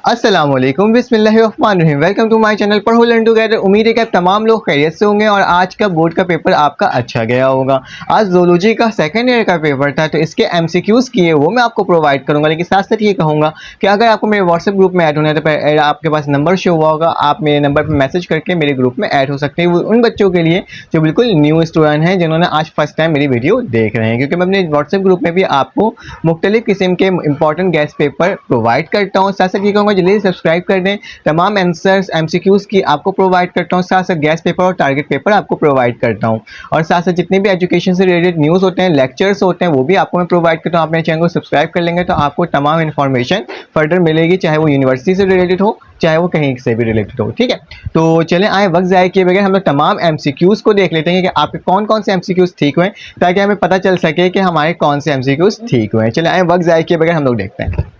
अस्सलामुअलैकुम बिस्मिल्लाहिर्रहमानिर्रहीम। Welcome to my channel पढ़ो लर्न टुगेदर। उम्मीद है कि आप तमाम लोग खैरियत से होंगे और आज का बोर्ड का पेपर आपका अच्छा गया होगा। आज ज़ूलॉजी का सेकंड ईयर का पेपर था, तो इसके एमसीक्यूज़ किए वो मैं आपको प्रोवाइड करूंगा, लेकिन साथ साथ ये कहूँगा कि अगर आपको मेरे व्हाट्सएप ग्रुप में ऐड होना है तो आपके पास नंबर शो हुआ होगा, आप मेरे नंबर पर मैसेज करके मेरे ग्रुप में ऐड हो सकते हैं। वो उन बच्चों के लिए जो बिल्कुल न्यू स्टूडेंट हैं, जिन्होंने आज फर्स्ट टाइम मेरी वीडियो देख रहे हैं, क्योंकि मैं अपने व्हाट्सएप ग्रुप में भी आपको मुख्तलिफ किस्म के इंपॉर्टेंट गैस पेपर प्रोवाइड करता हूँ। साथ साथ ये कहूँगा जल्दी से सब्सक्राइब कर दें। तमाम आंसर्स एमसीक्यूज़ की आपको प्रोवाइड करता हूँ, साथ साथ गैस पेपर और टारगेट पेपर आपको प्रोवाइड करता हूँ, और साथ साथ जितने भी एजुकेशन से रिलेटेड न्यूज़ होते हैं, लेक्चर्स होते हैं, वो भी आपको मैं प्रोवाइड करता हूँ। आप मेरे चैनल को सब्सक्राइब कर लेंगे तो आपको तमाम इन्फॉर्मेशन फर्दर मिलेगी, चाहे वो यूनिवर्सिटी से रिलेटेड हो, चाहे वो कहीं से भी रिलेटेड हो। ठीक है, तो चलें आए वक्त ज़ाया किए बगैर हम लोग तमाम एमसीक्यूज़ को देख लेते हैं कि आपके कौन कौन से एमसीक्यूज़ ठीक हुए, ताकि हमें पता चल सके कि हमारे कौन से एमसीक्यूज़ ठीक हुए। चलें आए वक्त ज़ाया किए बगैर हम लोग देखते हैं।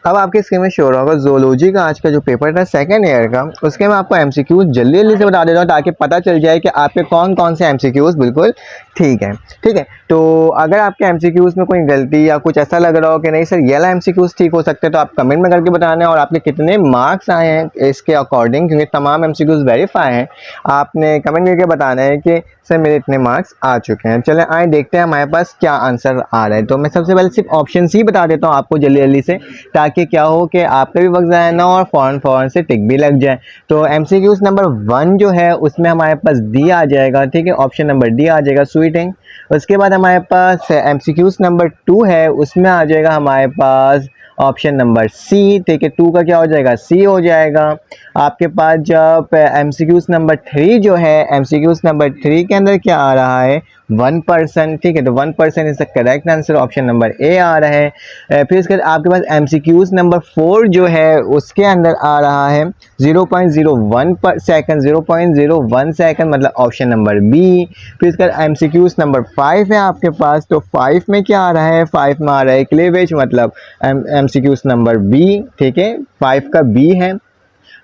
अब आपके स्क्रीन में शो हो रहा होगा ज़ूलॉजी का आज का जो पेपर था सेकंड ईयर का, उसके मैं आपको एमसीक्यूज़ जल्दी जल्दी से बता देता हूँ ताकि पता चल जाए कि आपके कौन कौन से एमसीक्यूज़ बिल्कुल ठीक है। ठीक है, तो अगर आपके एमसीक्यूज़ में कोई गलती या कुछ ऐसा लग रहा हो कि नहीं सर ये वाला एमसीक्यूज़ ठीक हो सकते हैं, तो आप कमेंट में करके बताना है, और आपके कितने मार्क्स आए हैं इसके अकॉर्डिंग, क्योंकि तमाम एमसीक्यूज़ वेरीफाई हैं, आपने कमेंट करके बताना है कि सर मेरे इतने मार्क्स आ चुके हैं। चलें आए देखते हैं हमारे पास क्या आंसर आ रहा है। तो मैं सबसे पहले सिर्फ ऑप्शन ही बता देता हूँ आपको जल्दी जल्दी से, ताकि क्या हो कि आपका भी वक्त ज़ाया ना और फ़ौरन से टिक भी लग जाए। तो एमसीक्यूज़ नंबर 1 जो है उसमें हमारे पास डी आ जाएगा। ठीक है, ऑप्शन नंबर डी आ जाएगा, स्वीटिंग। उसके बाद हमारे पास एमसीक्यूज़ नंबर 2 है, उसमें आ जाएगा हमारे पास ऑप्शन नंबर सी। ठीक है, 2 का क्या हो जाएगा, सी हो जाएगा। आपके पास जब एमसीक्यूज़ नंबर 3 जो है, एमसीक्यूज़ नंबर 3 के अंदर क्या आ रहा है, 1%। ठीक है, तो 1% is the correct answer, option number A आ रहा है। फिर इसके बाद आपके पास एमसीक्यूज़ नंबर 4 जो है उसके अंदर आ रहा है 0.01 सेकंड, 0.01 सेकंड, मतलब ऑप्शन नंबर बी। फिर इसके बाद एमसीक्यूज़ नंबर 5 है आपके पास, तो 5 में क्या आ रहा है, 5 में आ रहा है क्लीवेज, मतलब एमसीक्यूज़ नंबर बी। ठीक है, 5 का बी है।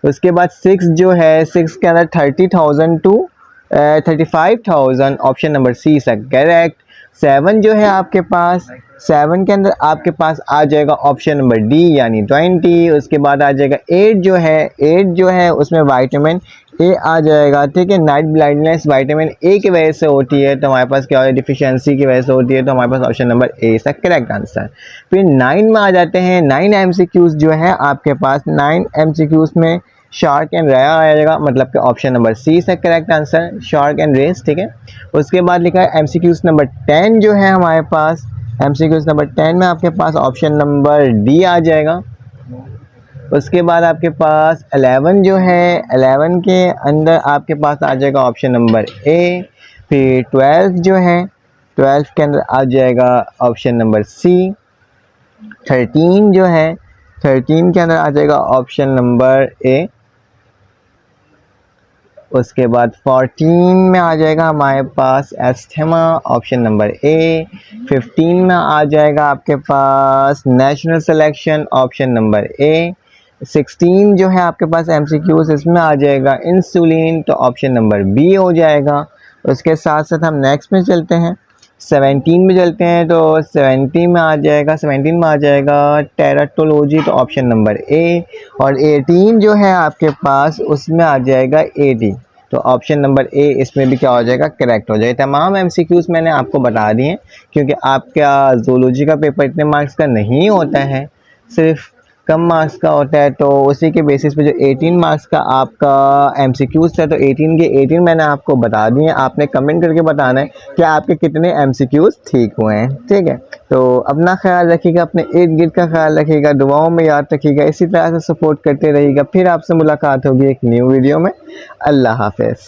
उसके बाद 6 जो है, 6 के अंदर 30,000 to 35,000, option number C is correct. 7 जो है आपके पास, 7 के अंदर आपके पास आ जाएगा ऑप्शन नंबर डी यानी 20। उसके बाद आ जाएगा 8 जो है, 8 जो है उसमें विटामिन ए आ जाएगा। ठीक है, नाइट ब्लाइंडनेस विटामिन ए की वजह से होती है, तो हमारे पास क्या होता है, डिफिशियंसी की वजह से होती है, तो हमारे पास ऑप्शन नंबर ए इसका करेक्ट आंसर। फिर 9 में आ जाते हैं। 9 एमसीक्यूज़ जो है आपके पास, 9 एमसीक्यूज़ में शार्क एंड रेया आ जाएगा, मतलब कि ऑप्शन नंबर सी से correct answer, shark and rays. ठीक है, उसके बाद लिखा है एमसीक्यूज़ नंबर 10 जो है हमारे पास, एमसीक्यूज़ नंबर 10 में आपके पास ऑप्शन नंबर डी आ जाएगा। उसके बाद आपके पास 11 जो है, 11 के अंदर आपके पास आ जाएगा ऑप्शन नंबर ए। फिर 12 जो है, 12 के अंदर आ जाएगा ऑप्शन नंबर सी। 13 जो है, 13 के अंदर आ जाएगा ऑप्शन नंबर ए। उसके बाद 14 में आ जाएगा हमारे पास एस्थमा, ऑप्शन नंबर ए। 15 में आ जाएगा आपके पास national selection, option number A. 16 जो है आपके पास एमसीक्यूज़, इसमें आ जाएगा इंसुलिन, तो ऑप्शन नंबर बी हो जाएगा। उसके साथ साथ हम नेक्स्ट में चलते हैं, 17 में चलते हैं, तो 17 में आ जाएगा, 17 में आ जाएगा टेराटोलॉजी, तो ऑप्शन नंबर ए। और 18 जो है आपके पास उसमें आ जाएगा एडी, तो ऑप्शन नंबर ए इसमें भी क्या हो जाएगा, करेक्ट हो जाएगा। तमाम एमसीक्यूज़ मैंने आपको बता दिए, क्योंकि आपका ज़ूलॉजी का पेपर इतने मार्क्स का नहीं होता है, सिर्फ कम मार्क्स का होता है, तो उसी के बेसिस पे जो 18 मार्क्स का आपका एमसीक्यूज़ था, तो 18 के 18 मैंने आपको बता दिए। आपने कमेंट करके बताना है कि आपके कितने एमसीक्यूज़ ठीक हुए हैं। ठीक है, तो अपना ख्याल रखिएगा, अपने इर्द गिर्द का ख्याल रखिएगा, दुआओं में याद रखिएगा, इसी तरह से सपोर्ट करते रहिएगा। फिर आपसे मुलाकात होगी एक न्यू वीडियो में। अल्लाह हाफ़िज़।